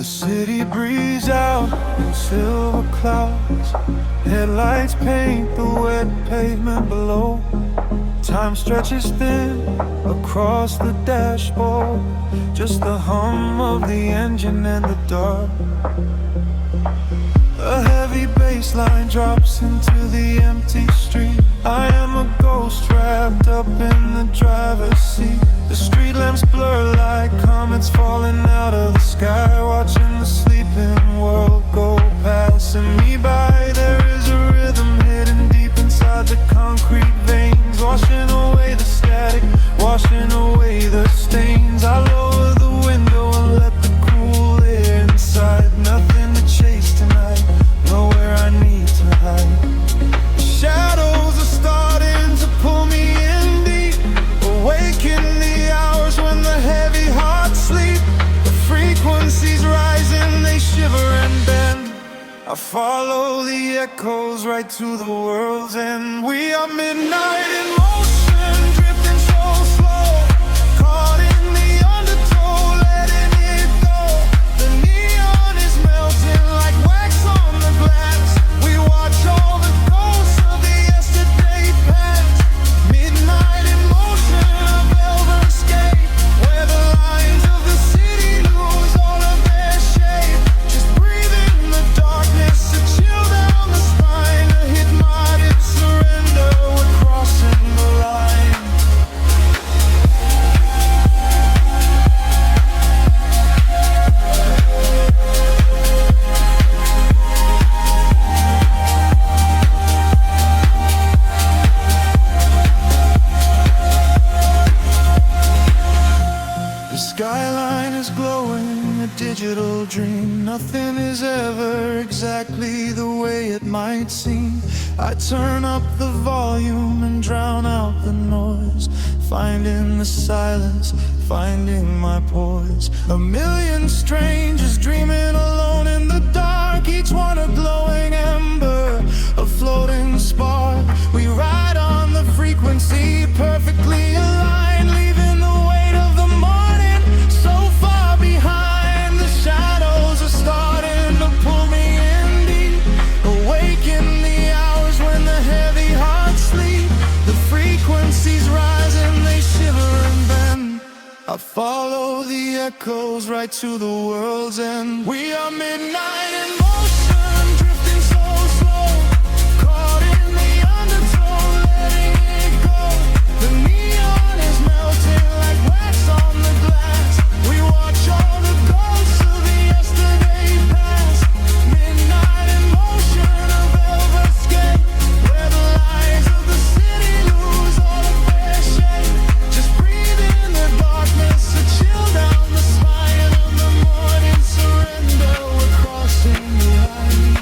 city breeze out in silver clouds. Headlights paint the wet pavement below. Time stretches thin across the dashboard. Just the hum of the engine and the dark. A heavy bass line drops into the empty street. I am a ghost wrapped up in the driver's seat. The street lamps blur like comets falling out of the sky. Watching the sleeping world go passing me by. There is a rhythm hidden deep inside the concrete veins, washing away the static, washing away the stains. I lower the window and let the cool air inside. Nothing to chase tonight, nowhere I need to hide. Shadows are starting to pull me in deep, awaken the hours when the heavy hearts sleep. The frequencies rising, they shiver and bend. I follow the echoes right to the world's end. We are midnight in motion, drifting so slow, caught in the undertow, letting it go. The neon is melting like wax on the glass. We watch all the ghosts of the yesterday past. Midnight in motion, a velvet escape, where the lines of the city lose all of their shape. Just breathe in the darkness, a chill down the spine, a hypnotic surrender. We're crossing the line. The skyline is glowing, a digital dream. Nothing is ever exactly the way it might seem. I turn up the volume and drown out the noise, finding the silence, finding my poise. A million strangers dreaming alone in the dark, each one a glowing ember, a floating spark. We ride on the frequency, perfectly aligned, leaving the weight of the morning so far behind. The shadows are starting to pull me in deep, awaken the hours when the heavy hearts sleep. The frequencies rise and they shiver and bend. I follow the echoes right to the world's end. We are midnight in motion, drifting so slow, caught in the undertow, letting it go. The neon is melting like wax on the glass. We watch all the ghosts of the yesterday past. Midnight in motion, a velvet escape, where the lines of the city lose all of their shape. Just breathe in the darkness, a chill down the spine of the morning surrender. We're crossing the line.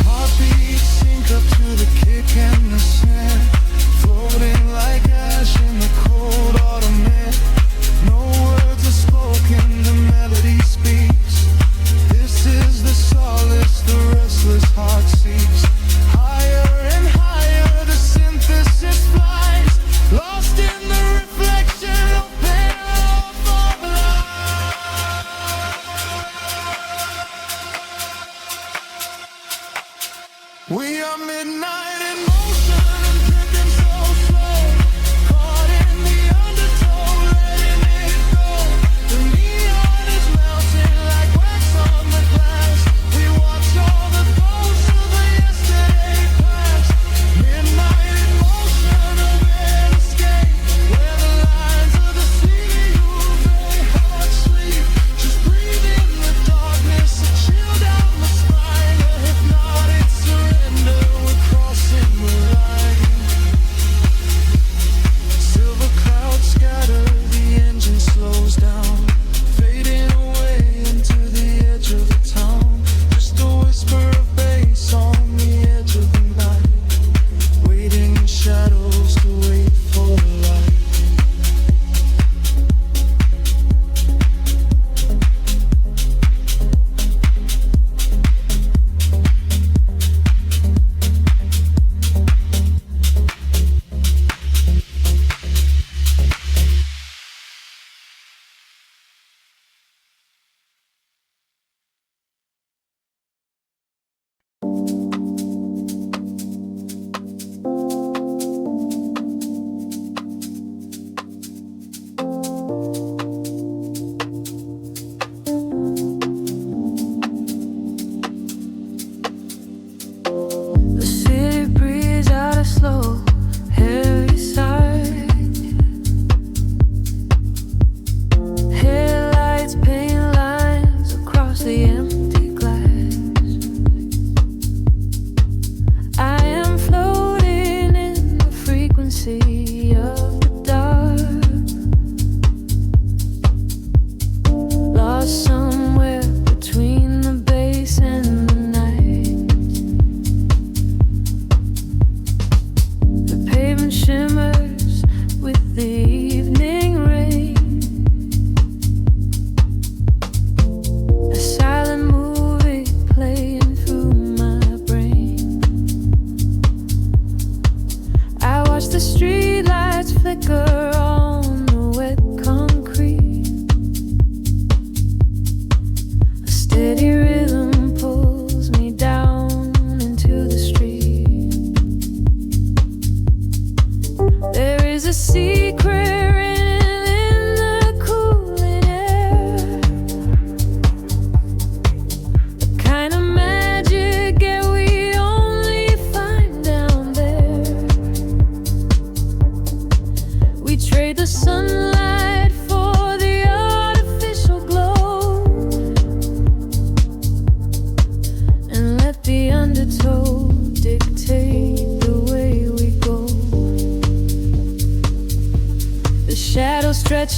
Heartbeats sync up to the kick and the snare, floating like ash in the cold autumn air. No words are spoken, the melody speaks. This is the solace the restless heart seeks. Higher and higher the synthesis flies, lost in the reflection of pain of light. We are midnight in motion, drifting so slow, caught in the undertow, letting it go. The neon is melting like wax on the glass. We watch all the ghosts of the yesterday past. Midnight in motion, a red escape, where the lines of the city lose their heart sleep. Just breathe in the darkness, a chill down the spine, a hypnotic surrender.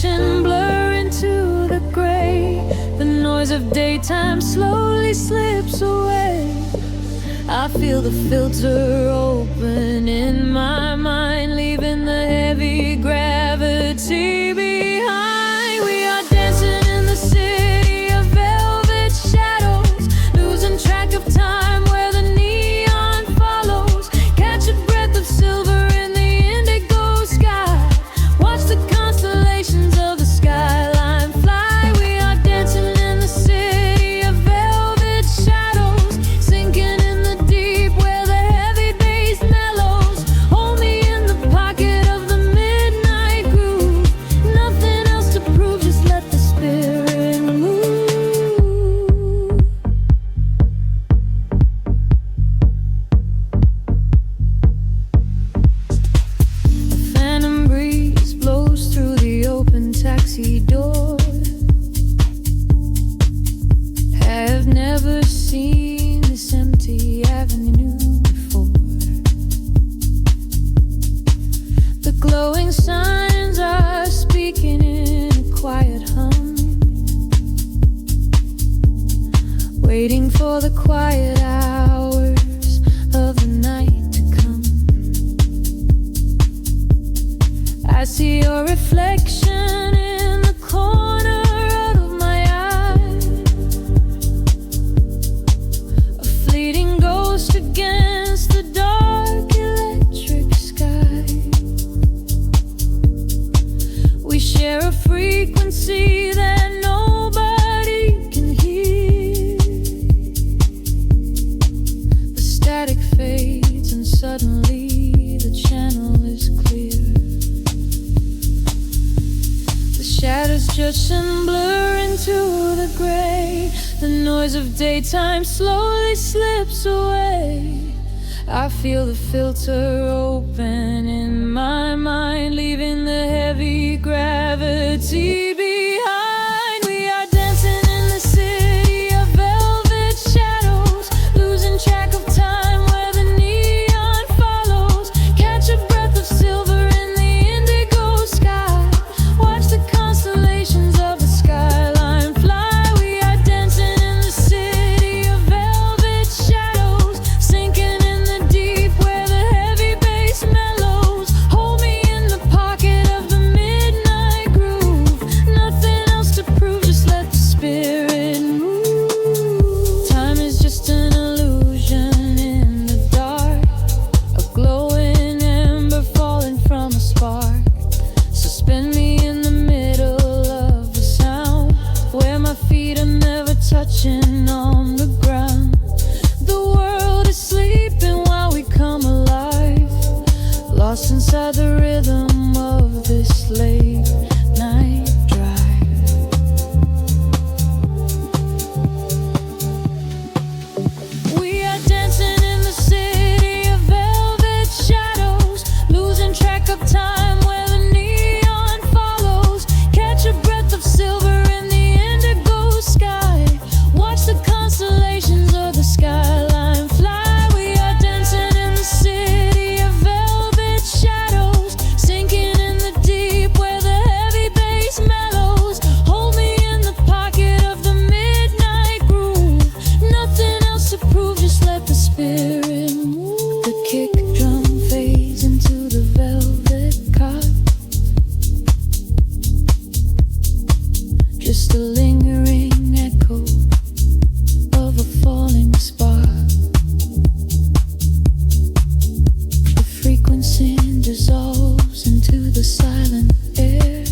reflection blur into the gray. The noise of daytime slowly slips away. I feel the filter open in my mind, leaving the heavy gravity behind. We are dancing in the city of velvet shadows, losing track of time where the neon follows. Catch a breath of silver in the indigo sky. Watch the constellations of the skyline fly. We are dancing in the city of velvet shadows, sinking in the deep where the heavy bass mellows. Hold me in the pocket of the midnight groove. Nothing else to prove, just let the spirit move. A phantom breeze blows through the open taxi door. Have never seen this empty avenue before. The glowing signs are speaking in a quiet hum, waiting for the quiet hours of the night to come. I see your reflection in the corner of my eye, a fleeting ghost against the dark electric sky. We share a frequency that nobody can hear. The static fades and suddenly the channel is clear. The shadows just and blur into the gray. The noise of daytime slowly slips away. I feel the filter open in my mind, leaving the heavy gravity behind. We are dancing in the city of velvet shadows, losing track of time where the neon follows. Catch a breath of silver in the indigo sky. Watch the constellations of the skyline fly. We are dancing in the city of velvet shadows, sinking in the deep where the heavy bass mellows. Hold me in the pocket of the midnight groove. Nothing else to prove, just let the spirit move. Time is just an illusion in the dark, a glowing ember falling from a spark. Suspend me in the middle of the sound, where my feet are never touching on the ground. The world is sleeping while we come alive, lost inside the rhythm of this late night drive. We are dancing in the city of velvet shadows, losing track of time where the neon follows. Catch a breath of silver in the indigo sky. Watch the constellations of the skyline fly. We are dancing in the city of velvet shadows, sinking in the deep where the heavy bass mellows. Hold me in the pocket of the midnight groove. Nothing else to prove, just let the spirit move. The kick drum fades into the velvet cot, just a lingering echo of a falling spark. The frequency dissolves into the silent air.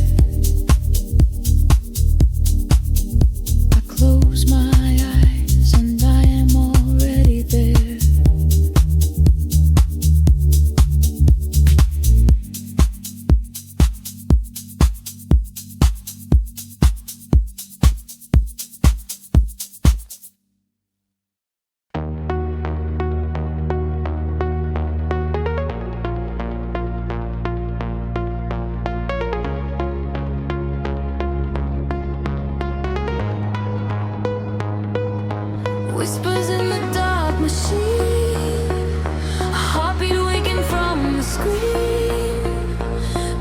I close my eyes and I am already there. Whispers in the dark machine, a heartbeat waking from the screen.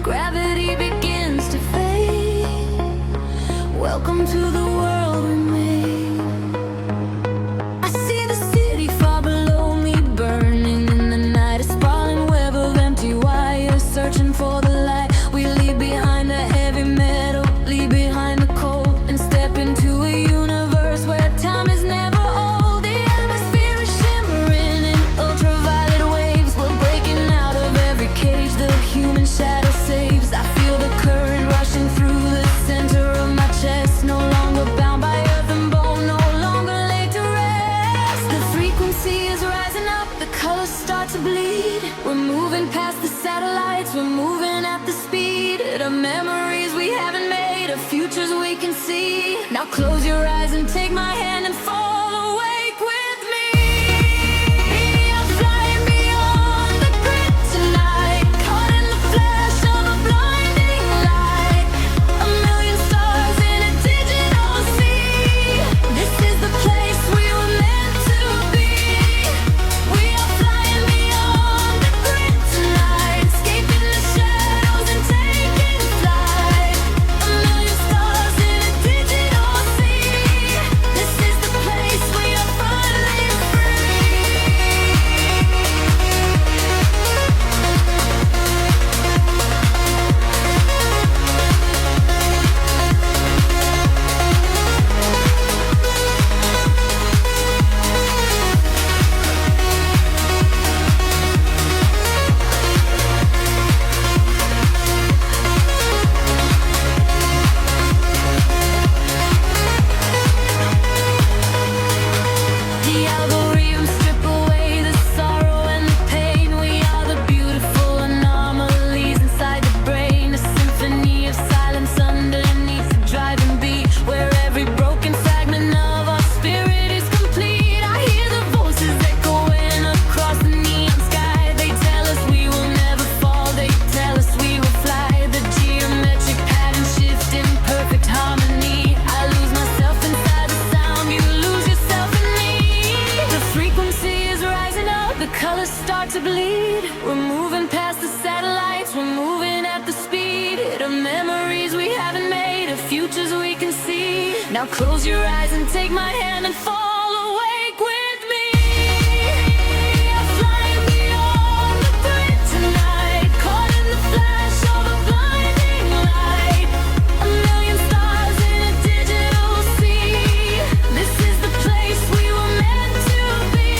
Gravity begins to fade. We're moving past the satellites, we're moving at the speed of memories we haven't made, of futures we can see. Now close your eyes and take my hand and fall awake with me. We are flying beyond the grid tonight, caught in the flash of a blinding light. A million stars in a digital sea. This is the place we were meant to be. We are flying beyond the grid tonight, escaping the shadows and taking flight. A million stars in a digital sea. This is the place we are finally free. The algorithms strip away the sorrow and the pain. We are the beautiful anomalies inside the brain, a symphony of silence underneath the driving beat, where every broken fragment of our spirit is complete. I hear the voices echoing across the neon sky. They tell us we will never fall, they tell us we will fly. The geometric pattern shift in perfect harmony. I lose myself inside the sound, you lose yourself in me. The frequency is rising up, the colors start to bleed. We're moving past the satellites, we're moving at the speed of memories we haven't made, of futures we can see. Now close your eyes and take my hand and fall awake with me. We are flying beyond the grid tonight, caught in the flash of a blinding light. A million stars in a digital sea. This is the place we were meant to be.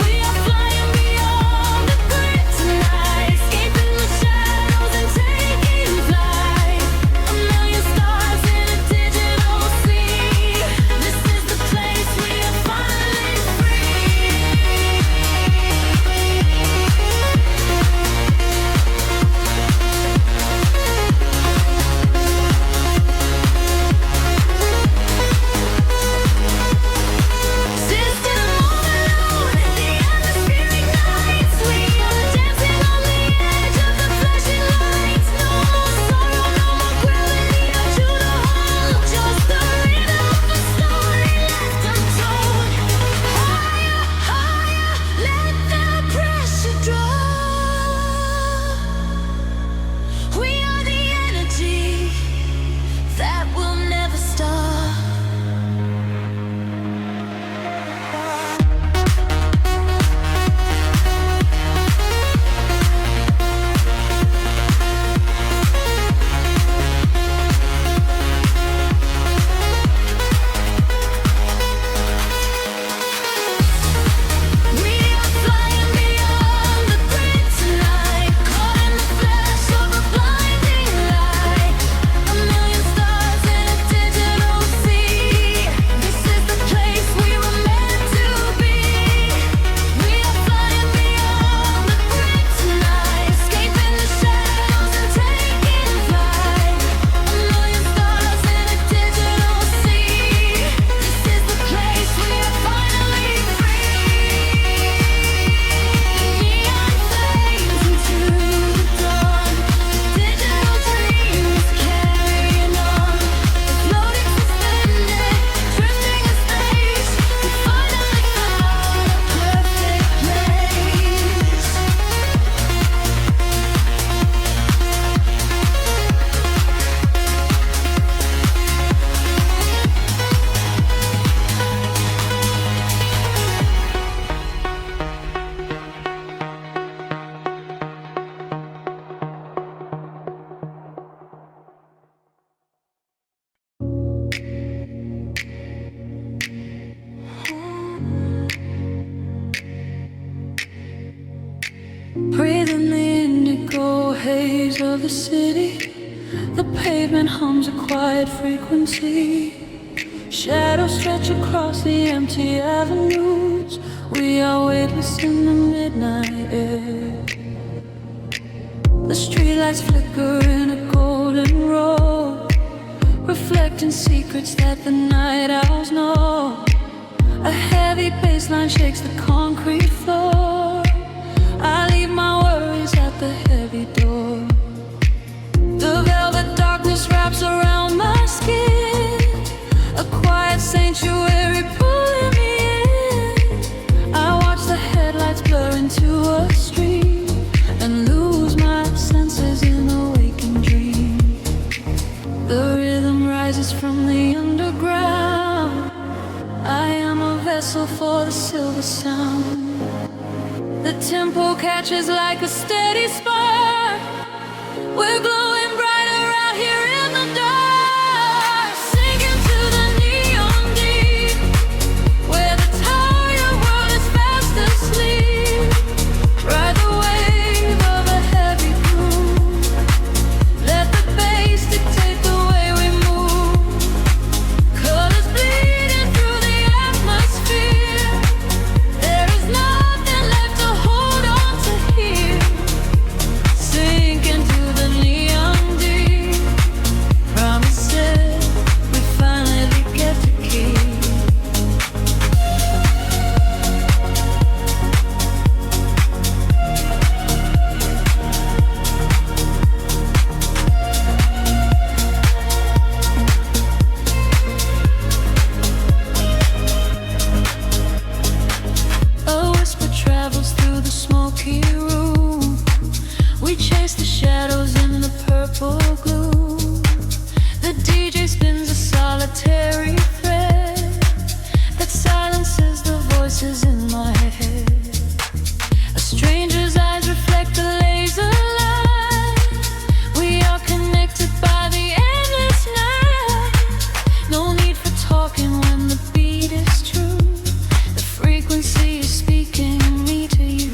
We are flying beyond the grid tonight, escaping the shadows and taking flight. A million stars in a digital sea. This is the place we are finally free. System overload, the atmosphere ignites. We are dancing on the edge of the flashing lights. No more sorrow, no more gravity or true to hold. Just the rhythm of a story left untold. Higher, higher, let the pressure drop. We are the energy that will never stop. We are flying beyond the grid tonight, caught in the flash of a blinding light. A million stars in a digital sea. This is the place we were meant to be. We are flying beyond the grid tonight, escaping the shadows and taking flight. A million stars in a digital sea. This is the place we are finally free. Neon flames into the dawn. Digital dreams carrying on. Floating suspended, drifting in space. We finally found a perfect place. Breathing the indigo haze of the city, the pavement hums a quiet frequency. Shadows stretch across the empty avenues. We are weightless in the midnight air. The streetlights flicker in a golden row, reflecting secrets that the night owls know. A heavy bass line shakes the concrete floor. I leave my worries at the heavy door. The velvet darkness wraps around my skin, a quiet sanctuary pulling me in. I watch the headlights blur into a street and lose my senses in a waking dream. The rhythm rises from the underground. I am a vessel for the silver sound. The tempo catches like a steady spark. We're glowing brighter out here in the dark, sinking to the neon deep, where the tired world is fast asleep. Ride the wave of a heavy groove. Let the bass dictate the way we move. Colors bleeding through the atmosphere. There is nothing left to hold on to here. Sink into the neon deep. Promises we finally get to keep. A whisper travels through the smoky room. We chase the shadows in the purple gloom. The DJ spins a solitary thread that silences the voices in my head. A stranger's eyes reflect the laser light. We are connected by the endless night. No need for talking when the beat is true. The frequency is speaking me to you.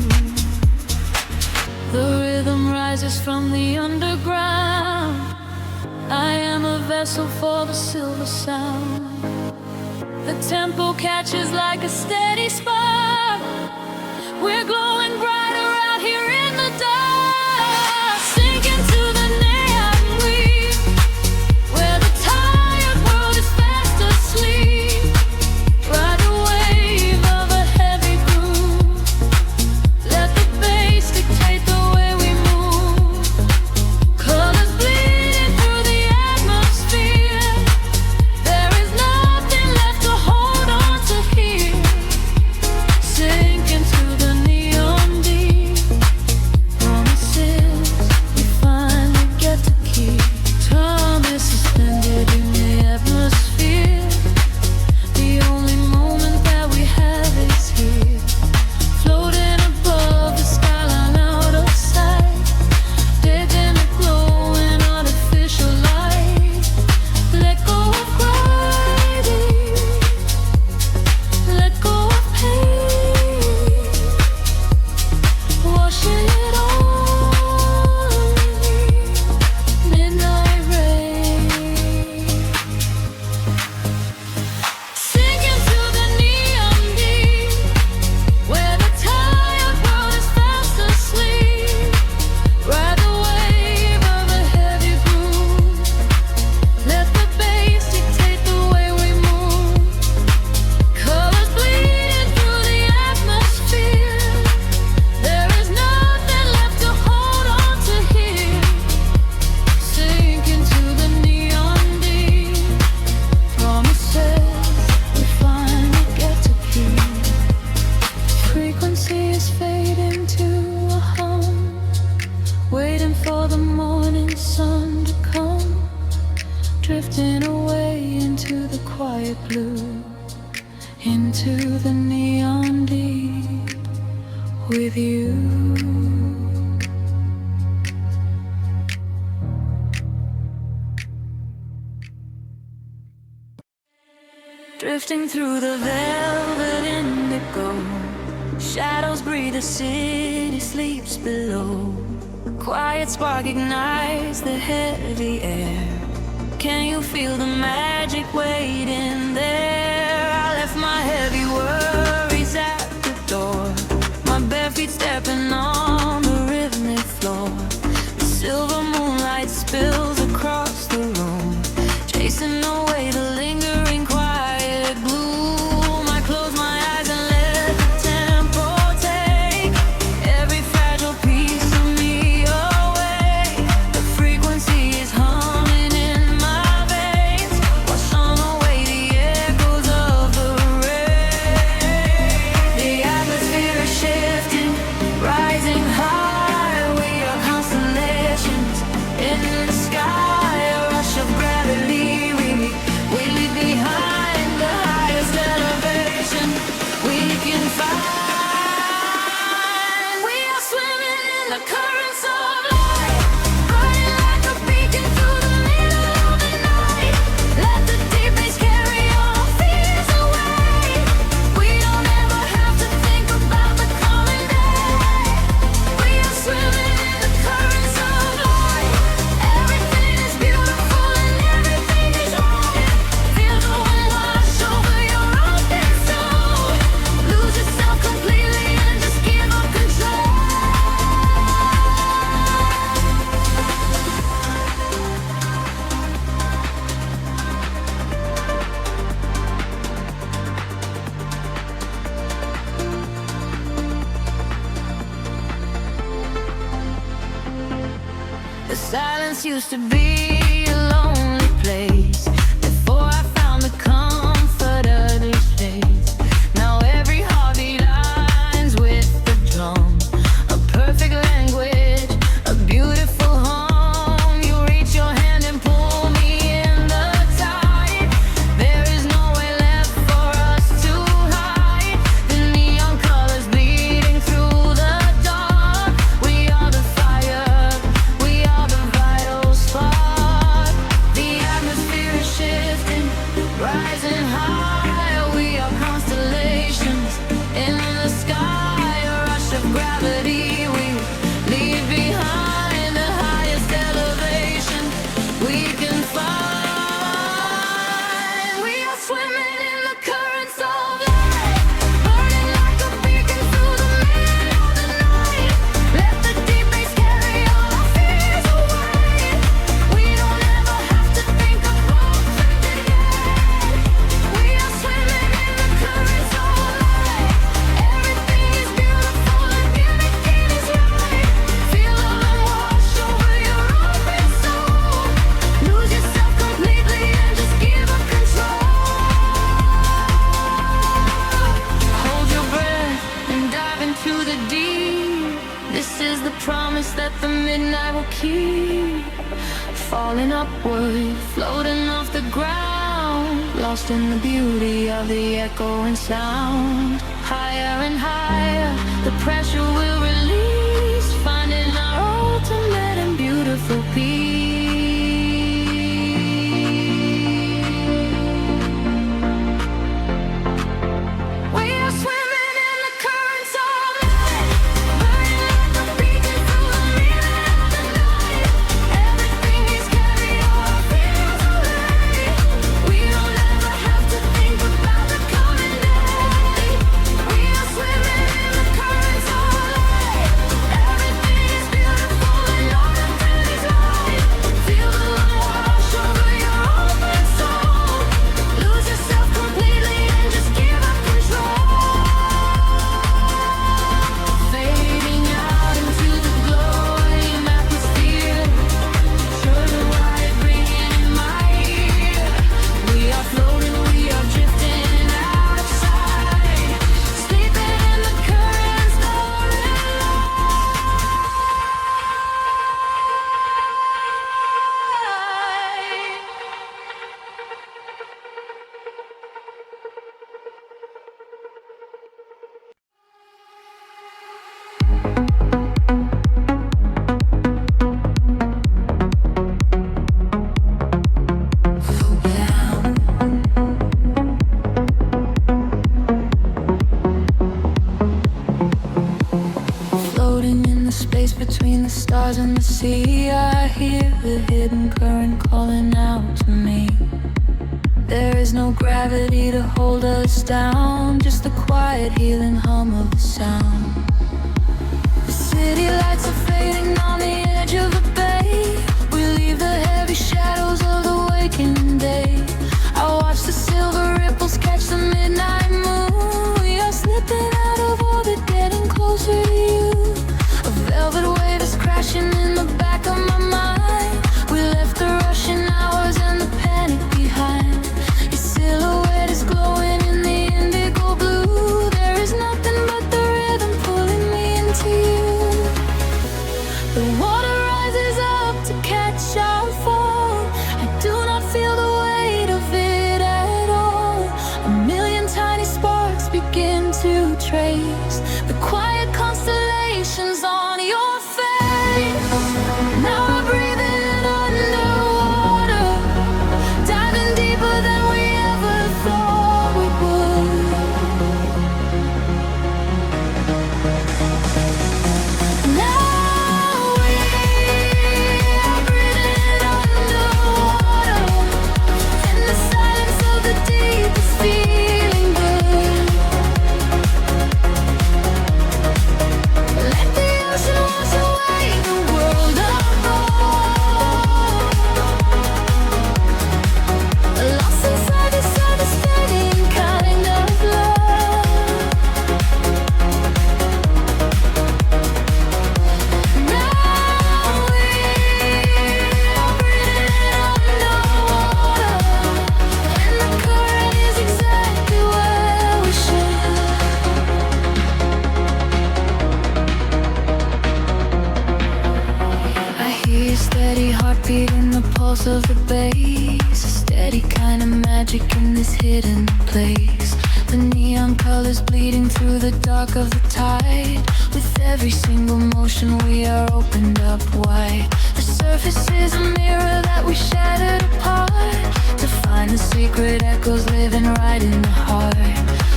The rhythm rises from the underground. I am a vessel for the silver sound. The tempo catches like a steady spark. We're glowing brighter out here in the dark, sinking to the neon weave, where the tired world is fast asleep. Ride the wave of a heavy groove. Let the bass dictate the way we move. Colors bleeding through the atmosphere. There is nothing left to hold on to here. Sink into the neon deep. Promises we finally get to keep. Time is suspended in the atmosphere. The only moment that we have is here. Floating above the skyline out of sight. Dead in a glowing artificial light. Let go of gravity. Let go of pain. Washing it all away. Midnight rain. Sinking to the neon deep, where the tired world is fast asleep. Ride the wave of a heavy groove. Let the bass dictate the way we move. Colors bleeding through the atmosphere. There is nothing left to hold on to here. Sink into the neon deep. Promises we finally get to keep. Frequency is fading to a hum, waiting for the morning sun to come. Drifting away into the quiet blue, into the neon deep with you. Drifting through the velvet indigo, shadows breathe, the city sleeps below. Quiet spark ignites the heavy air. Can you feel the magic waiting there? I left my heavy worries at the door, my bare feet stepping on the rhythmic floor. The silver moonlight spills across the room, chasing away the lingering quiet gloom. I close my eyes and let the tempo take every fragile piece of me away. The frequency is humming in my veins, washing away the echoes of the rain. The atmosphere is shifting, rising high. We are constellations in the sky, a rush of gravity. We leave behind the highest elevation we can find. We are swimming in the currents of light, burning like a beacon through the middle of the night. Let the deep bass carry our fears away. We don't ever have to think about the coming day. We are swimming in the currents of light. Everything is beautiful and everything is right. Feel the wind wash over your open soul. Lose yourself completely and just give up control. The silence used to be a lonely place before I found the comfort of this space. Now every heartbeat lines with the drum, a perfect language, a beautiful home. You reach your hand and pull me in the tide. There is nowhere left for us to hide. The neon colors bleeding through the dark. We are the fire, we are the vital spark. The atmosphere is shifting, rising high. We are constellations in the sky, a rush of gravity. We leave behind the highest elevation we can find. We are swimming in the currents of light, burning like a beacon through the middle of the night. Let the deep bass carry all our fears away. We don't ever have to think about the end. We are swimming in the currents of light. Everything is beautiful and everything is right. Feel the wind wash over your open soul. Lose yourself completely and just give up control. Hold your breath and dive into the deep. This is the promise that the midnight will keep. Falling upward, floating off the ground, lost in the beauty of the echoing sound. Higher and higher, the pressure will release, finding our ultimate and beautiful peace. We are swimming in the currents of light, burning like a beacon through the middle of the night. Everything is carried all our fears away. We don't ever have to think about the coming day. We are swimming in the currents of light. Everything is beautiful and all that is right. Feel the wind wash over your open soul. Lose yourself completely and just give up control. Fading out into the glowing atmosphere. Sure the light ringing in my ear. We are floating, we are drifting outside, sleeping in the currents of floating in the space between the stars and the sea. I hear the hidden current calling out to gravity to hold us down, just the quiet healing hum of the sound. The city lights are fading on the edge of the bay. We leave the heavy shadows of the waking day. I watch the silver ripples catch the midnight moon. We are slipping out of orbit, getting closer to you. A velvet wave is crashing in the back of my mind. We left the rushing hours and the panic behind. Your silhouette is glowing in the indigo blue. There is nothing but the rhythm pulling me into you. The water rises up to catch our fall. I do not feel the weight of it at all. A million tiny sparks begin to trace the quiet constellations on your face. Now I breathe in underwater, diving deeper than we ever thought we would. Now we are breathing underwater, in the silence of the deep is feeling good. Let the ocean wash away the world apart. Lost inside this understanding kind of love. Now we are breathing underwater, and the current is exactly where we should. I hear your steady heartbeat in the pulse of the bass. A steady kind of magic in this hidden place. The neon colors bleeding through the dark of the tide. With every single motion we are opened up wide. The surface is a mirror that we shattered apart, to find the secret echoes living right in the heart.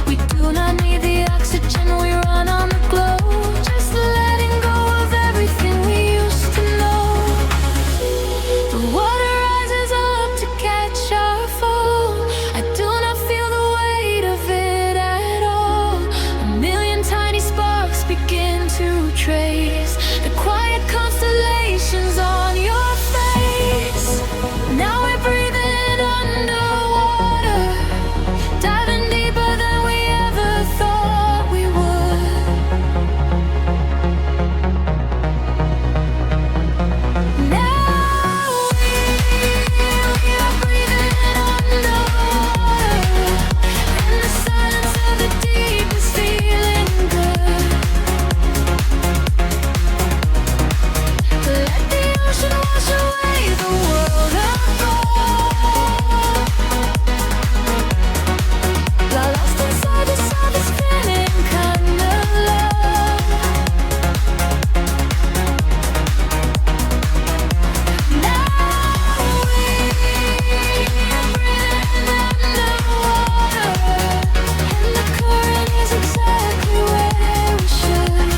We do not need the oxygen, we run on the glow. Just letting go of everything we used to know. The water rises up to catch our fall. I do not feel the weight of it at all. A million tiny sparks begin to trace the quiet constellations on your face. Now we're breathing underwater, diving deeper than we ever thought we would. Now we are breathing underwater, in the silence of the deep is feeling good. Let the ocean wash away the world apart. Lost inside this spinning kind of love. Now we are breathing underwater, and the current is exactly where we should.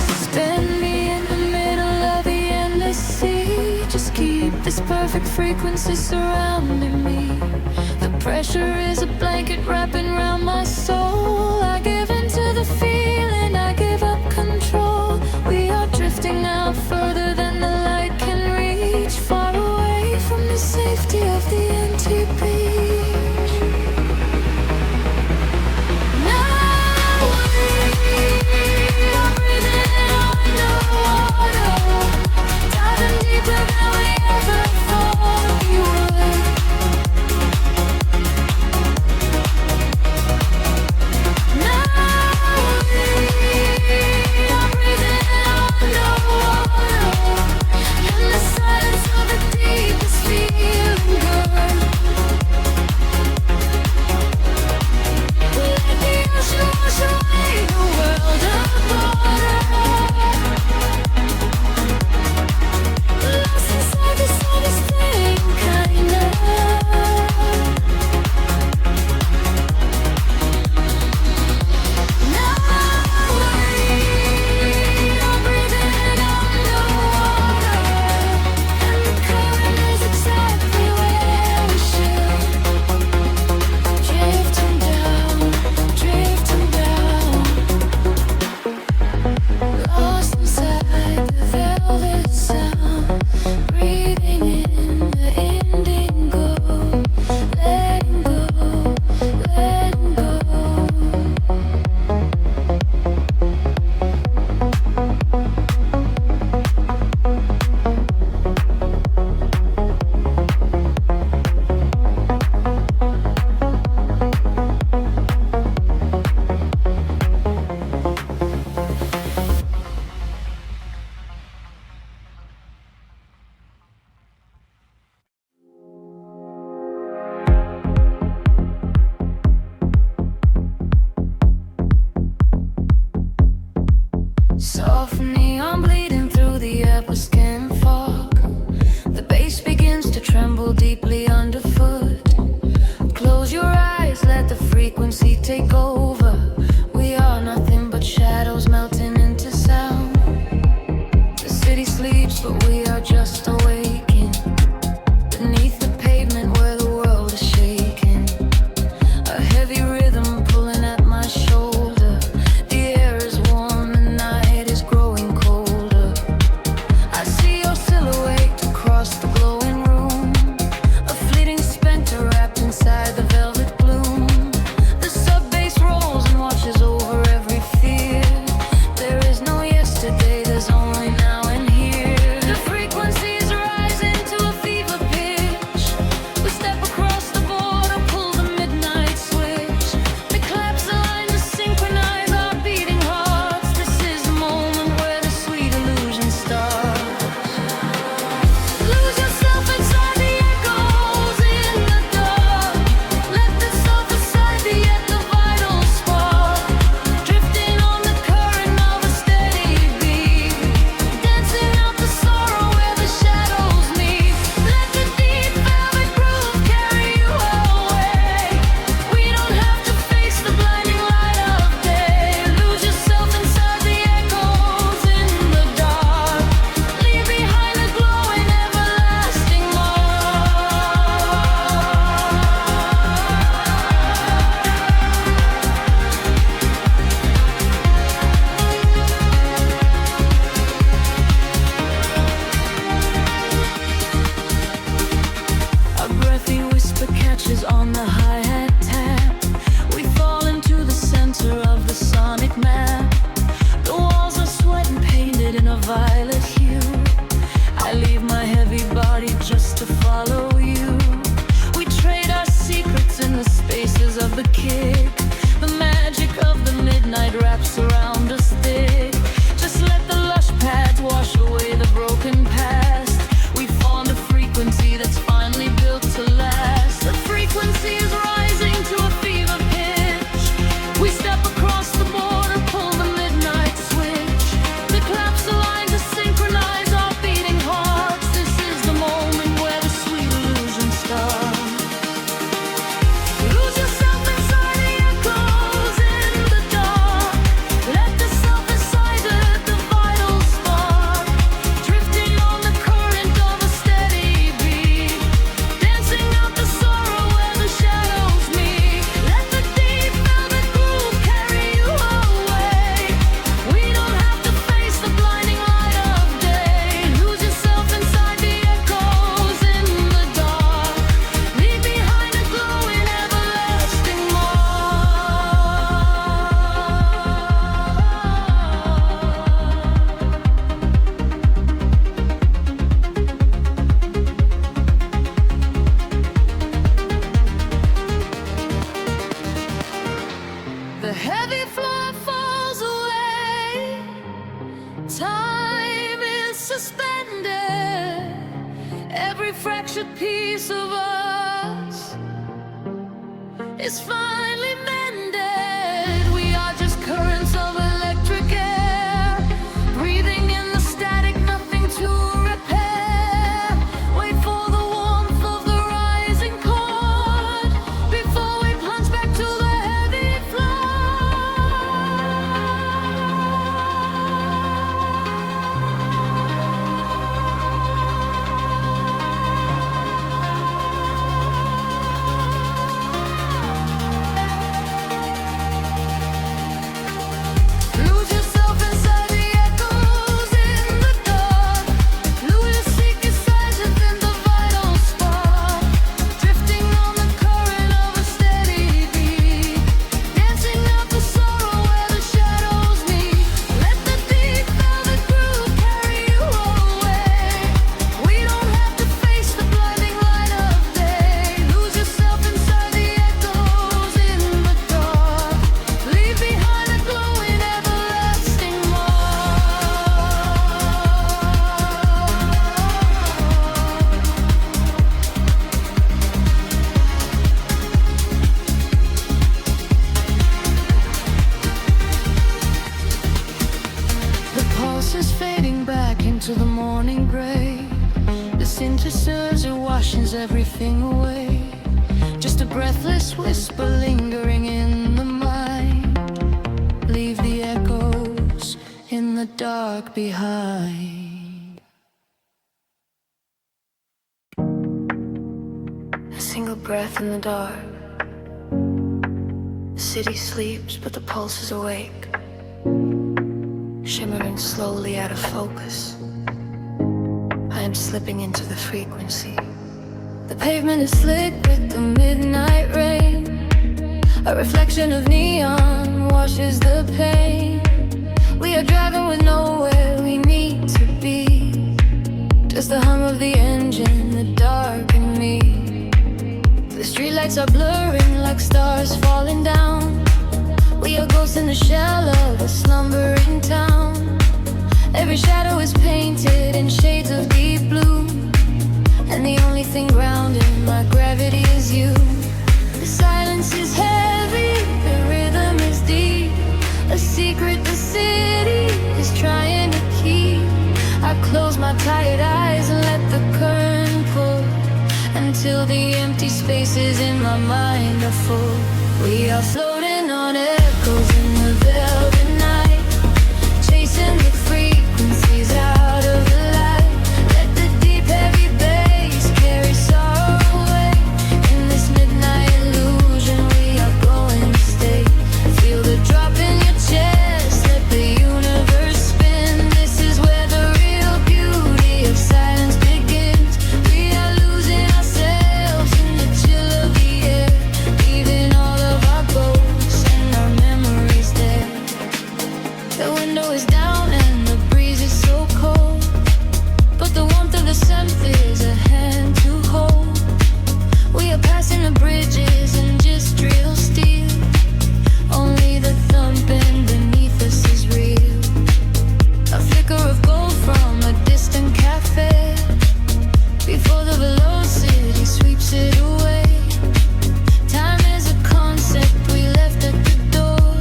Suspend me in the middle of the endless sea. Just keep this perfect frequency surrounding me. The pressure is a blanket wrapping around my soul. I give into the feeling, I give up control. We are drifting out further than the light can reach, far away from the safety of the empty beach. Now we are breathing underwater, diving deeper than we ever thought we would. Now we are breathing underwater, and the silence of the deep is feeling good. tremble deeply underfoot. Close your eyes, let the frequency take over. We are nothing but shadows melting into sound. The city sleeps, but we are just awaking. Beneath the pavement where the world is shaking. A heavy rhythm pulling at my shoulder. The air is warm, the night is growing colder. I see your silhouette across the glowing room. A fleeting specter wrapped inside the velvet gloom. The sub-bass rolls and watches over every fear. There is no yesterday, there's only now and here. The frequencies rise into a fever pitch. We step across the border, pull the midnight switch. The claps align to synchronize our beating hearts. This is the moment where the sweet illusion starts. Lose yourself inside the echoes in the dark. Let the self aside be at the vital spark. Drifting on the current of a steady beat. Dancing out the sorrow where the shadows meet. Let the deep velvet groove carry you away. We don't have to face the blinding light of day. Lose yourself inside the echoes in the dark. Leave behind a glowing everlasting A breathy whisper catches on the hi-hat tap. We fall into the center of the sonic map. The walls are sweat and painted in a violet hue. I leave my heavy body just to follow you. We trade our secrets in the spaces of the kick. The magic of the midnight wraps around us thick. Just let the lush pads wash away the broken past. We formed a frequency that's finally built to last. The frequency is rising to a fever pitch. We step across the border, pull the midnight switch. The claps align to synchronize our beating hearts. This is the moment where the sweet illusion starts. Lose yourself inside the echoes in the dark. Let the self aside at the vital spark. Drifting on the current of a steady beat. Dancing out the sorrow where the shadows meet. Let the deep velvet groove carry you away. We don't have to face the blinding light of day. Lose yourself inside the echoes in the dark. Leave behind a glowing everlasting mark. The heavy floor falls away. Time is suspended. Every fractured piece of us is finally mended. We are just currents of electric air, breathing in the static, nothing to repair. Wait for the warmth of the rising chord before we plunge back to the heavy floor. everything away. Just a breathless whisper lingering in the mind. Leave the echoes in the dark behind. A single breath in the dark. The city sleeps, but the pulse is awake, shimmering slowly out of focus. I am slipping into the frequency. The pavement is slick with the midnight rain. A reflection of neon washes the pain. We are driving with nowhere we need to be. Just the hum of the engine, the dark and me. The streetlights are blurring like stars falling down. We are ghosts in the shell of a slumbering town. Every shadow is painted in shades of deep blue, and the only thing grounding my gravity is you. The silence is heavy, the rhythm is deep. A secret the city is trying to keep. I close my tired eyes and let the current pull, until the empty spaces in my mind are full. We are floating on echoes in the velvet night, chasing the frequencies out of the light. Let the deep heavy bass carry sorrow away. In this midnight illusion we are going to stay. Feel the drop in your chest, let the universe spin. This is where the real beauty of silence begins. We are losing ourselves in the chill of the air, leaving all of our ghosts and our memories there. The window is down and the breeze is so cold, but the warmth of the sunset is a hand to hold. We are passing the bridges and just drill steel. Only the thumping beneath us is real. A flicker of gold from a distant cafe, before the velocity sweeps it away. Time is a concept we left at the door.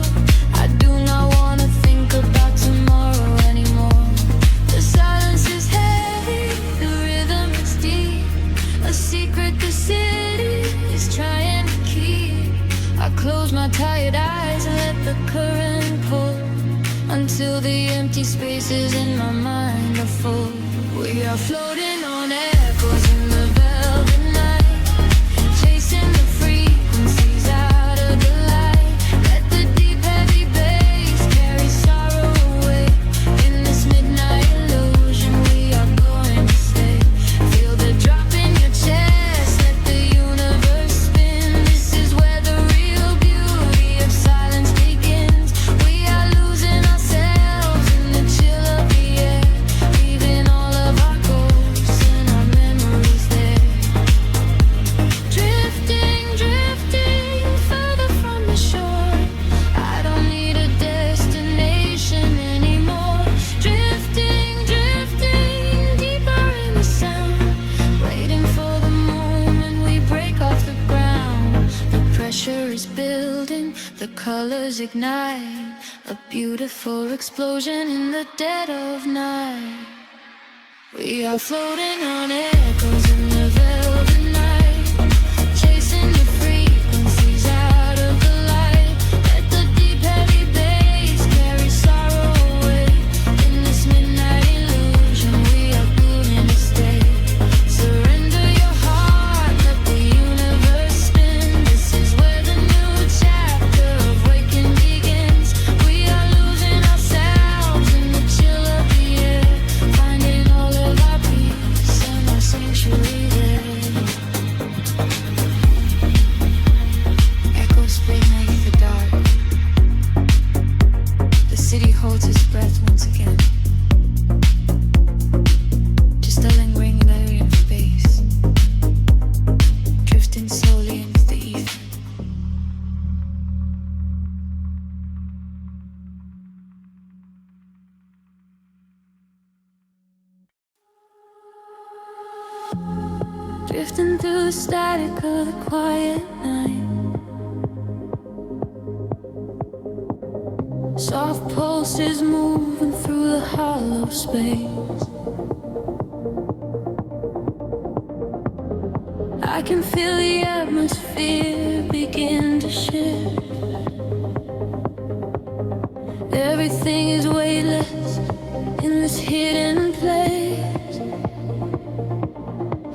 I do not want to think about tomorrow anymore. The silence is heavy, the rhythm is deep. A secret the city is trying to keep. I close my tired eyes and let the current pull, until the empty spaces in my mind are full. We are floating on echoes in the velvet night, chasing the frequencies out of the light. Let the deep heavy bass carry sorrow away. In this midnight illusion we are going to stay. Feel the drop in your chest, let the universe spin. This is where the real beauty of silence begins. We are losing ourselves in the chill of the air, leaving all of our ghosts and our memories there. Drifting, drifting further from the shore. I don't need a destination anymore. Drifting, drifting deeper in the sound, waiting for the moment we break off the ground. The pressure is building, the colors ignite, a beautiful explosion in the dead of night. We are floating on echoes in the velvet night, chasing the frequencies out of the light. Let the deep heavy bass carry sorrow away. In this midnight illusion we are going to stay. Surrender your heart, let the universe spin. This is where the new chapter of waking begins. We are losing ourselves in the chill of the air, finding all of our peace and our sanctuary there. Echoes split beneath the dark. The city holds its breath once again. Just a lingering layer of space, drifting slowly into the ether. Drifting through the static of the quiet night. Soft pulses moving through the hollow space. I can feel the atmosphere begin to shift. Everything is weightless in this hidden place.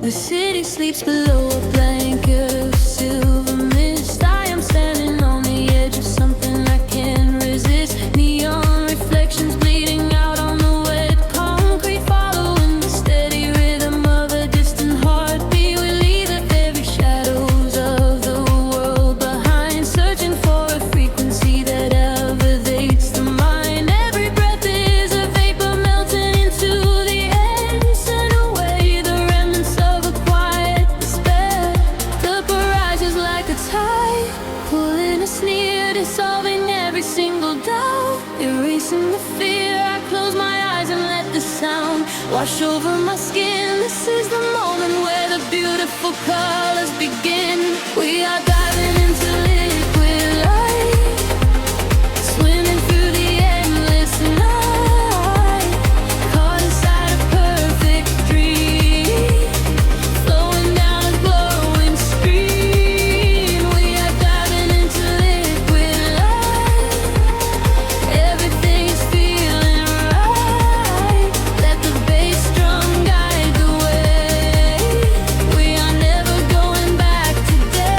The city sleeps below a blanket of silver mist. I am standing on the edge of something I can't resist. Neon reflections bleeding out on the wet concrete, following the steady rhythm of a distant heartbeat. We leave the very shadows of the world behind, searching for a frequency that elevates the mind. Every breath is a vapor melting into the air, send away the remnants of a quiet despair. The barrage is like a tide, pulling us near, dissolving every single doubt, erasing the fear. I close my eyes and let the sound wash over my skin. This is the moment where the beautiful colors begin. We are diving into liquid light, swimming through the endless night, caught inside a perfect dream, flowing down a glowing stream. We are diving into liquid light, everything is feeling right. Let the bass drum guide the way. We are never going back today.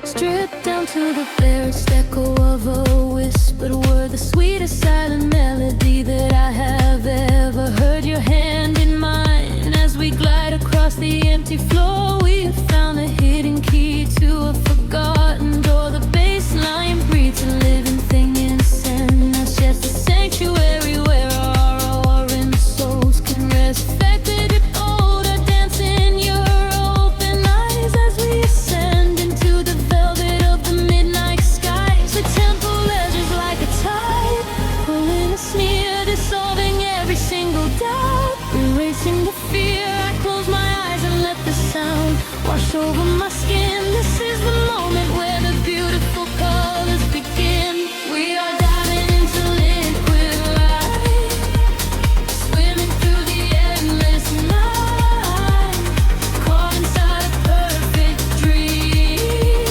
Stripped down to the barest echo of a whispered word, the sweetest silent melody that I have ever heard. Your hand in mine as we glide across the empty floor. We have found the hidden key to a forgotten door. The bass line breathes a living thing inside us. Yes, a sanctuary where our roaring souls can rest. Affected with odor, dance in your open eyes as we ascend into the velvet of the midnight skies. The temple ledges like a tide, pulling us near, dissolving every single doubt, erasing the fear. I close my eyes and let the sound wash over my skin. This is the moment where the beautiful colors begin. We are diving into liquid light, swimming through the endless night, caught inside a perfect dream,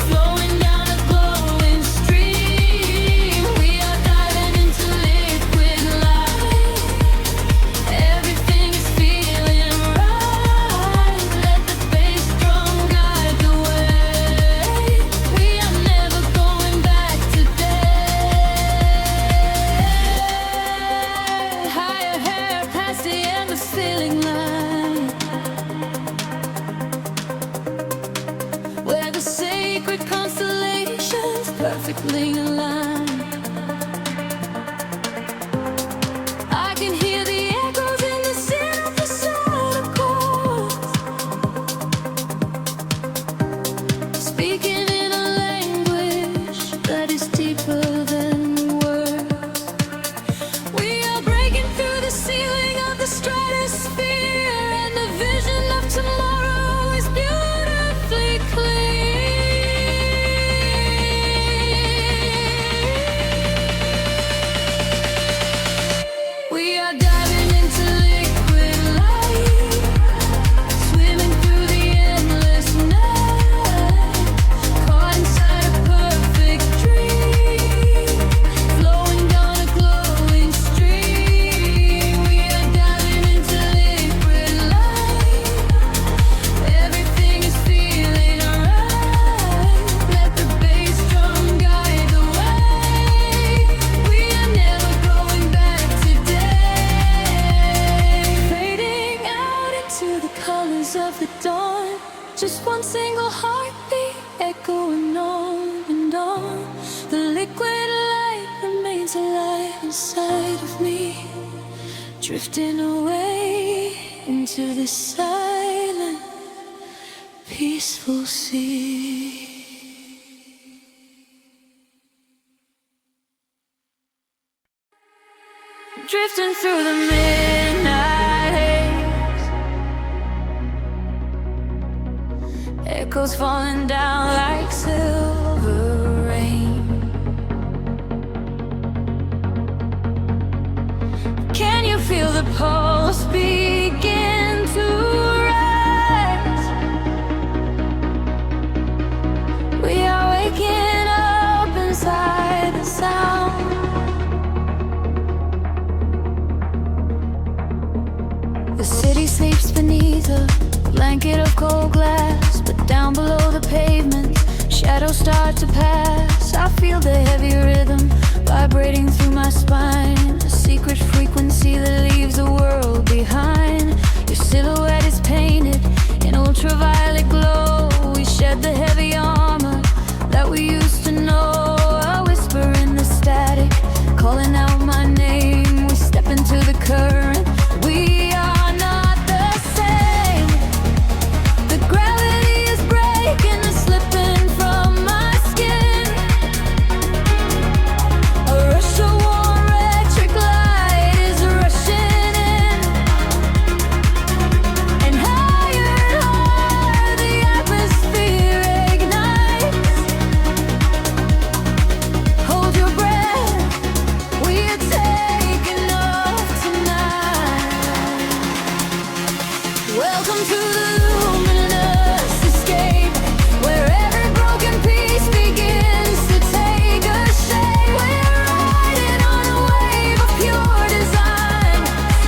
flowing down a glowing stream. We are diving into liquid light, everything is feeling right. Let the bass drum guide the way. We are never going back today. Higher hair past the endless ceiling line, where the sacred constellations perfectly aligned. I can hear the echoes in the sin of the solar chords, speaking in a language that is deeper than words. We are breaking through the ceiling of the stratosphere, and the vision of tomorrow is beautifully clear. We are diving into liquid light, swimming through the endless night, caught inside a perfect dream, flowing down a glowing stream. We are diving into liquid light, everything is feeling right. Let the bass drum guide the way. We are never going back today. Fading out into the colors of the dawn, just one single heartbeat echoing on and on. The liquid light remains alive inside of me, drifting away into the silent, peaceful sea. Drifting through the midnight haze, echoes falling down like silver rain. Can you feel the pulse begin to rise? We are waking up inside the sound. The city sleeps beneath a blanket of cold glass, but down below the pavement, shadows start to pass. I feel the heavy rhythm vibrating through my spine, a secret frequency that leaves the world behind. Your silhouette is painted in ultraviolet glow. We shed the heavy armor that we used to know. I whisper in the static, calling out my name. We step into the current. We are not the same. The gravity is breaking and slipping from my skin. A rush of warm electric light is rushing in, and higher the atmosphere ignites. Hold your breath, we are taking off tonight. Welcome to the luminous escape, where every broken piece begins to take a shape. We're riding on a wave of pure design,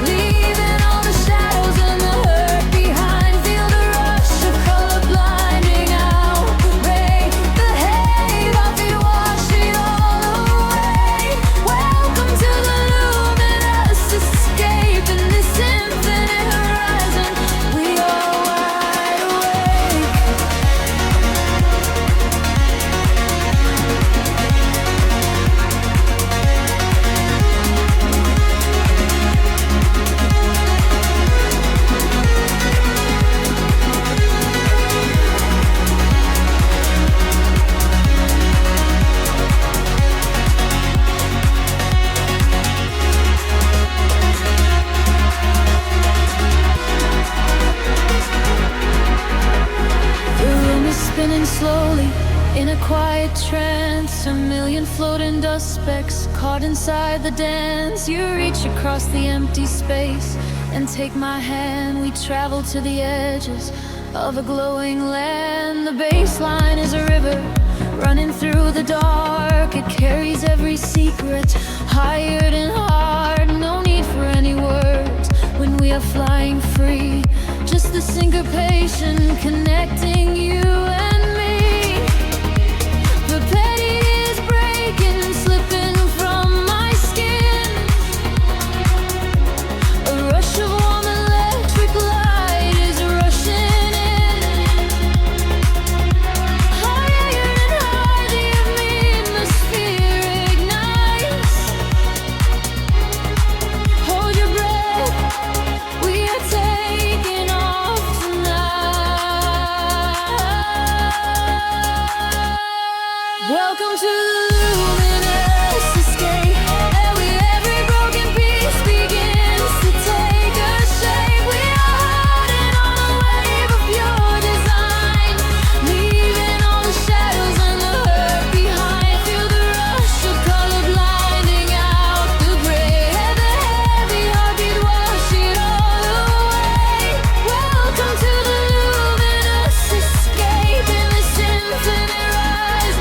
leaving all the shadows and the hurt behind. Feel the rush of color blinding out the rain. The haze, our feet wash it all away. Welcome to the luminous escape, in this infinite horizon we are wide awake. The room is spinning slowly in a quiet trance. A million floating dust specks caught inside the dance. You reach across the empty space and take my hand. We travel to the edges of a glowing land. The baseline is a river running through the dark. It carries every secret, hired and hard. No need for any words when we are flying free. Just the syncopation connecting you and me. The petty is breaking, slipping from my skin. A rush of warm electric light is rushing in. Higher and higher the atmosphere ignites. Hold your breath, we are taking off tonight. Welcome to the luminous escape, where every broken piece begins to take a shape. We are riding on a wave of pure design, leaving all the shadows and the hurt behind. Feel the rush of color blinding out the gray. The heavy heartbeat wash it all away. Welcome to the luminous escape, in this infinite rise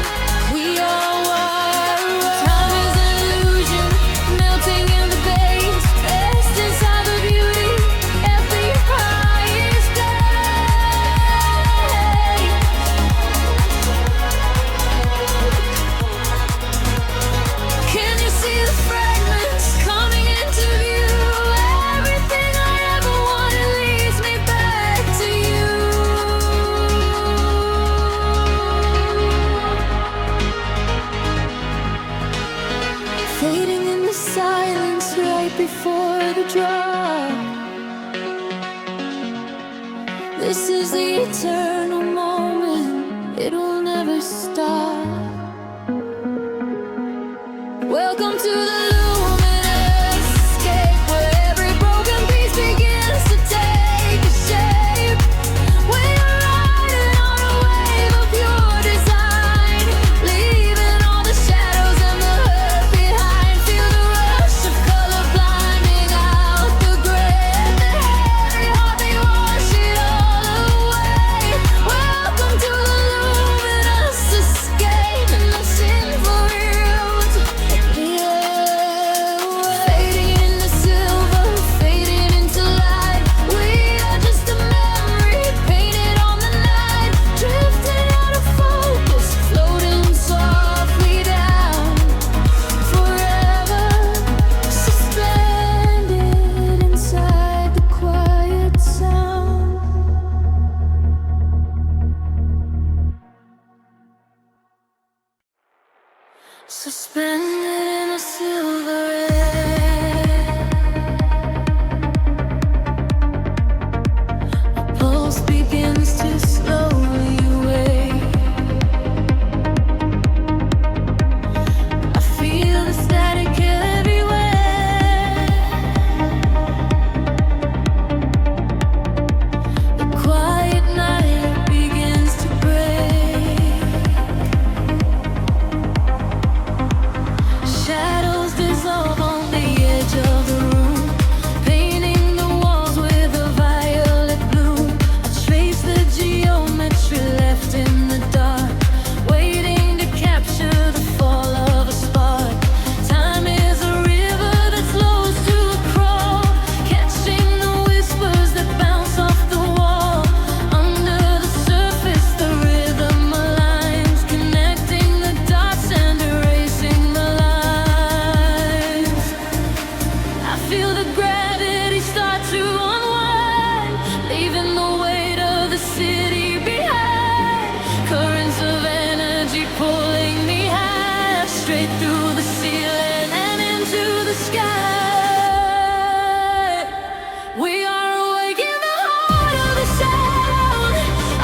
we are wide awake. Time is an illusion, melting in the veins, rest inside the beauty at the highest place. Can you see the fragments coming into view? Everything I ever wanted leads me back to you. Fading in the silence right before the drop. This is the eternal moment, it will never stop. Welcome to the luminous escape, where every broken piece begins to take a shape. We are riding on a Suspended in a silver air, a pulse begins to slowly wake. I feel the static everywhere. The quiet night begins to break. Shadows dissolve on the edge of the room, painting the walls with a violet bloom. I trace the geometry left in the dark, waiting to capture the fall of a spark. Time is a river that slows to a crawl, catching the whispers that bounce off the wall. Under the surface, the rhythm aligns, connecting the dots and erasing the lines. I feel the gravity start to unwind, leaving the weight of the city behind. Currents of energy pulling me high, straight through the ceiling and into the sky. We are awake in the heart of the sound.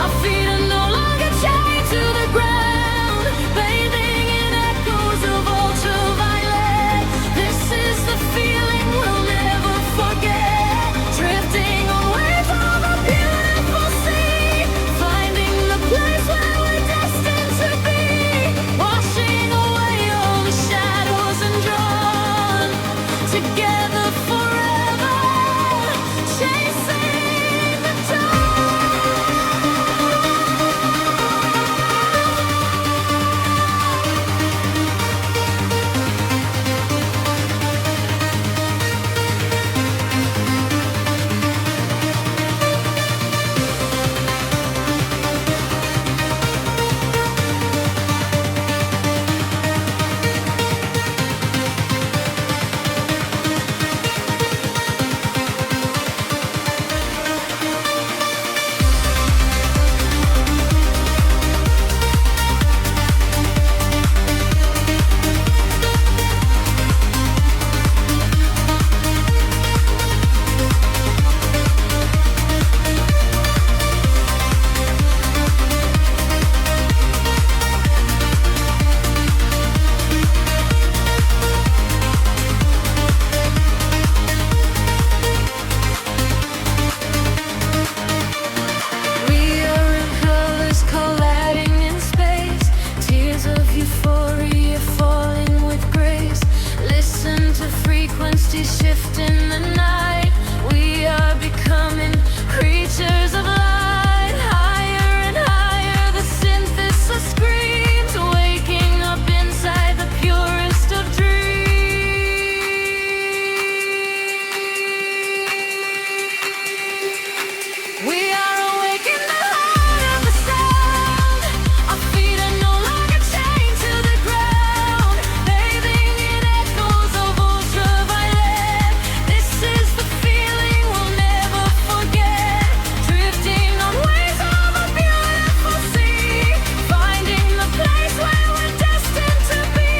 Our feet are no longer chained to the ground, bathing in echoes of ultraviolet. This is the feeling we'll never forget. Drifting away from a beautiful sea, finding the place where we're destined to be. Washing away all the shadows and drawn together forever, chasing the We are in colors colliding in space, tears of euphoria falling with grace. Listen to frequencies shift in the night. We are becoming creatures of light. Higher and higher the synthesis screams, waking up inside the purest of dreams. We are awake in the heart of the sound. Our feet are no longer chained to the ground, bathing in echoes of ultraviolet. This is the feeling we'll never forget. Drifting on waves of a beautiful sea, finding the place where we're destined to be.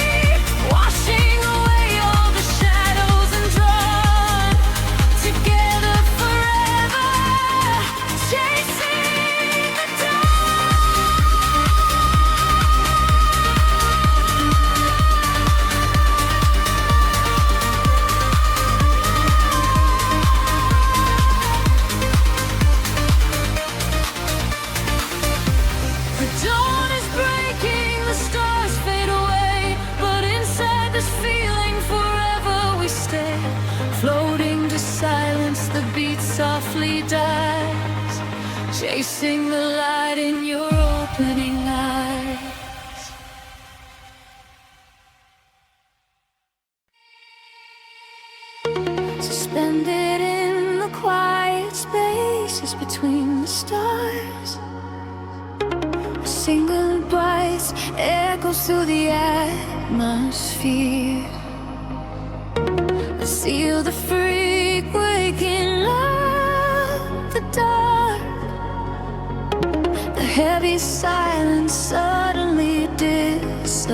Washing away all the shadows and drawn together forever, chasing the dawn. The dawn is breaking, the stars fade away, but inside this feeling forever we stay. Floating to silence, the beat softly dies, chasing the light in your opening eyes. Suspended in the quiet spaces between the stars, a single voice echoes through the atmosphere. I seal the freak waking up the dark. The heavy silence suddenly disappears.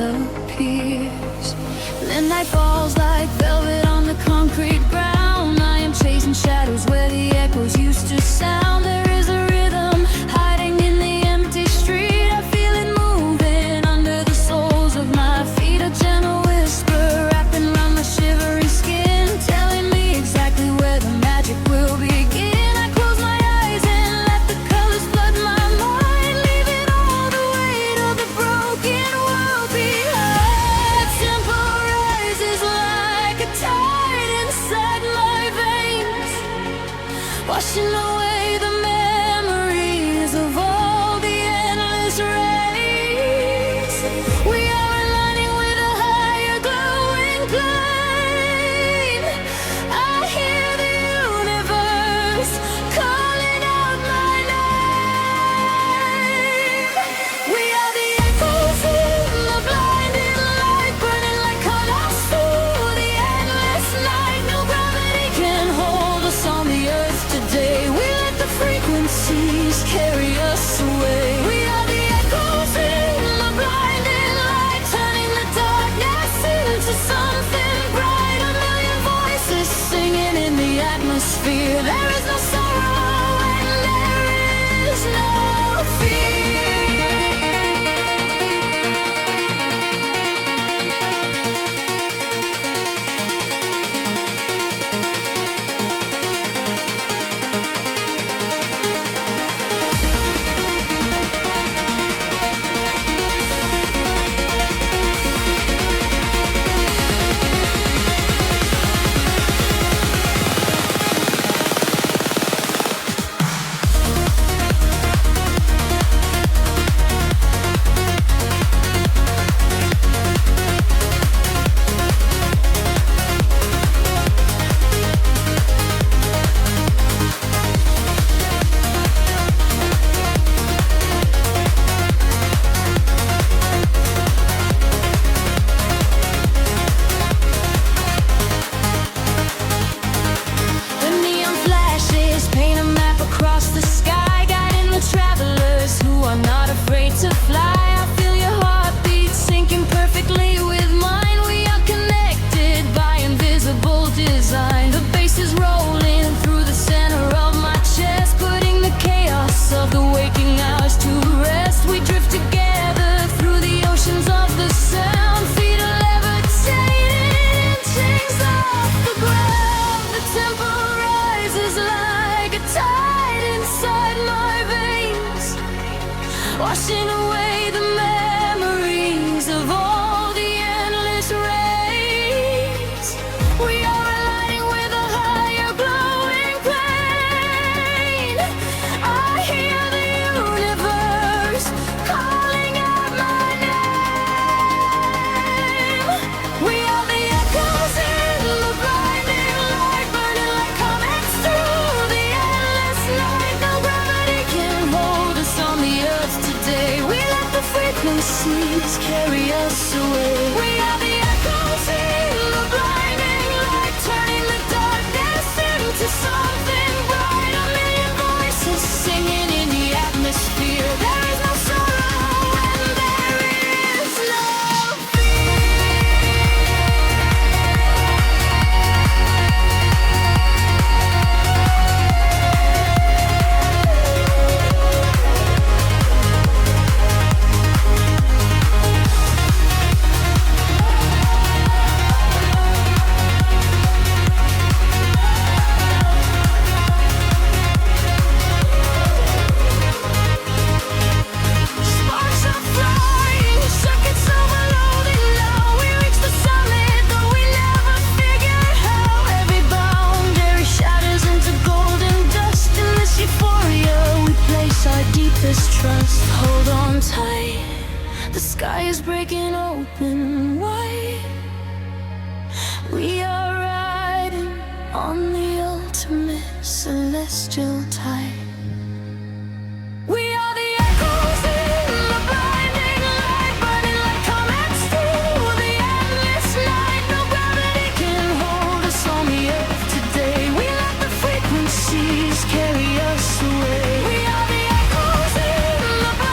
Midnight falls like velvet on the concrete ground. I am chasing shadows where the echoes used to sound. There is a rhythm hiding in the empty street. I feel it moving under the soles of my feet. A gentle whisper wrapping around my shivering skin, telling me exactly where the magic will begin. I close my eyes and let the colors flood my mind, leaving all the weight of the broken world behind. Tempo rises like a tide inside my veins, washing away the memories of all the endless race. We are aligning with a higher glowing plane. I hear the universe calling out my name. We are the echoes in the blinding light, burning like colors through the endless night. No gravity can hold us on the earth today. We let the frequencies carry us away. We are the echoes in the blinding light, turning the darkness into something bright. A million voices singing in the atmosphere. There is no sorrow and there is no fear. The neon flashes paint a map across the sky, guiding the travelers who are not afraid to fly. I feel your heartbeat syncing perfectly with mine. We are connected by invisible design. The bass is rolling through the center of my chest, putting the chaos of the waking hours to rest. We drift together through the oceans of the sound, feet are levitating, chains off the ground. The tempo rises like a tide inside my veins, washing away the memories of all the endless rays. We are aligning with a higher glowing plane. I hear the universe calling out my name. We are the echoes in the blinding light, burning like comets through the endless night. No gravity can hold us on the earth today. We let the frequencies carry us away. We are the echoes in the blinding light, turning the darkness into something bright. A million voices singing in the atmosphere. There is no sorrow and there is no sparks are flying, circuits overloaded now. We reach the summit, though we never figured how. Every boundary shatters into golden dust. In this euphoria, we place our deepest trust. Hold on tight, the sky is breaking open wide. We are riding on the ultimate celestial tide. We are the echoes in the blinding light, burning like comets through the endless night. No gravity can hold us on the earth today. We let the frequencies carry us away. We are the echoes in the blinding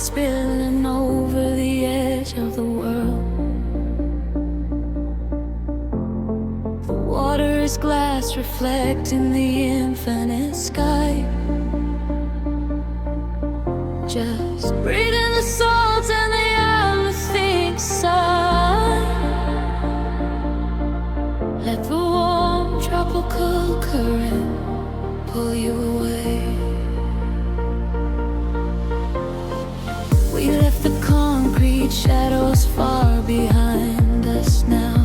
spilling over the edge of the world. The water is glass reflecting the infinite sky. Just breathe in the salt and the everything sigh. Let the warm tropical current pull you away. We left the concrete shadows far behind us now,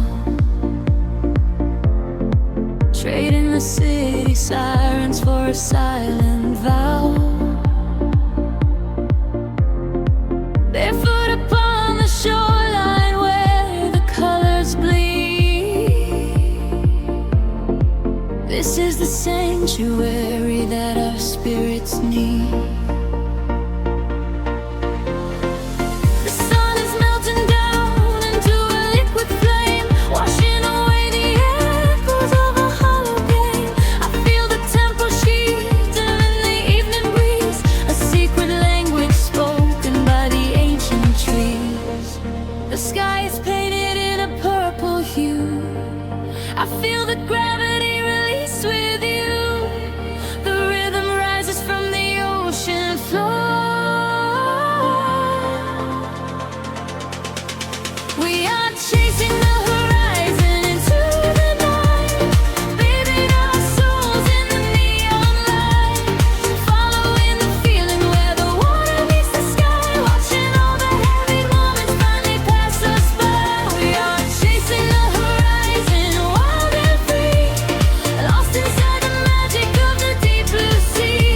trading the city sirens for a silent vow. Barefoot upon the shoreline where the colors bleed. This is the sanctuary that our spirits need. The sun is melting down into a liquid flame, washing away the echoes of a hollow game. I feel the temple sheathing in the evening breeze, a secret language spoken by the ancient trees. The sky is painted in a purple hue. I feel the gravity release with you. The rhythm rises from the ocean floor. We are chasing the horizon into the night, bathing our souls in the neon light, following the feeling where the water meets the sky, watching all the heavy moments finally pass us by. We are chasing the horizon, wild and free, lost inside the magic of the deep blue sea,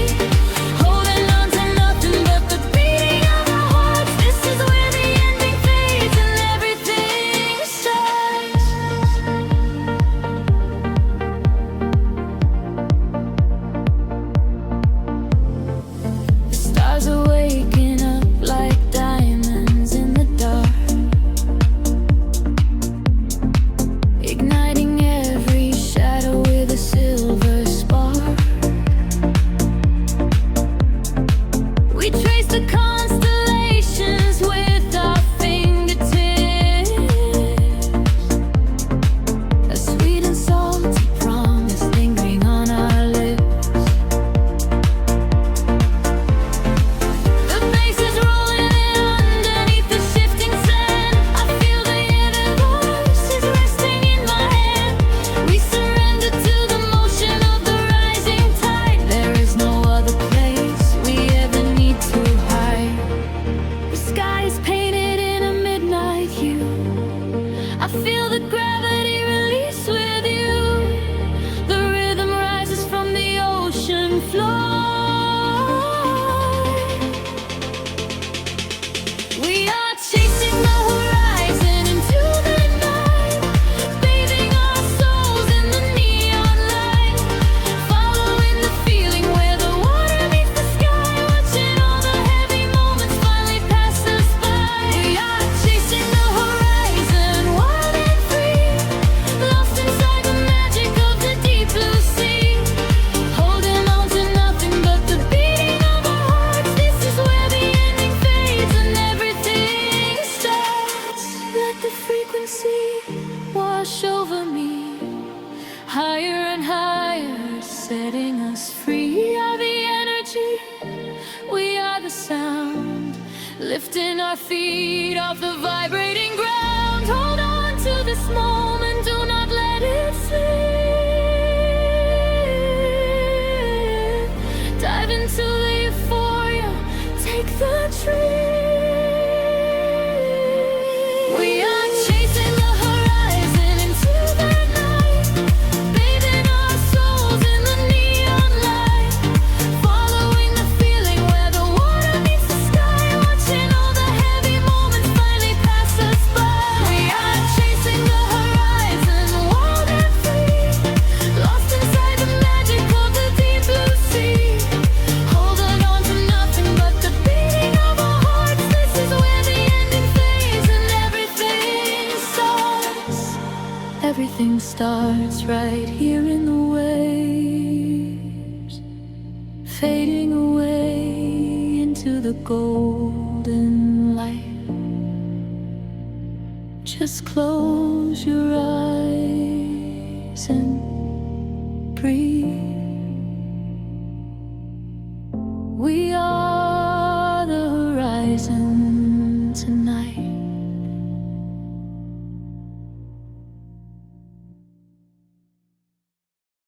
holding on to nothing but the beating of our hearts. This is where the ending fades and everything starts. The stars are waking up like diamonds in the dark, igniting every shadow with a silver spark. We trace the constellations with our fingertips, a sweet and salty promise lingering on our lips. The bass is rolling in underneath the shifting sand. I feel the universe is resting in my hand. We surrender to the motion of the rising tide. There is no other place we ever need to hide. The sky is painted in a midnight hue. I feel the gravity release with you. The rhythm rises from the ocean floor. We are chasing the horizon into the night, bathing our souls in the neon light, following the feeling where the water meets the sky, watching all the heavy moments finally pass us by. We are chasing the horizon, wild and free, lost inside the magic of the deep blue sea, holding on to nothing but the beating of our hearts. This is where the ending fades and everything starts. Let the frequency wash over me, higher and higher, setting us free. We are the energy, we are the sound, lifting our feet off the vibrating ground. Hold on to this moment, do not let it slip. Dive into the euphoria, take the trip. We are chasing the horizon into the night, bathing our souls in the neon light, following the feeling where the water meets the sky, watching all the heavy moments finally pass us by. We are chasing the horizon, wild and free, lost inside the magic of the deep blue sea, holding on to nothing but the beating of our hearts. This is where the ending fades and everything starts. Everything starts right here in the waves, fading away into the gold. golden light. Just close your eyes and breathe. We are the horizon.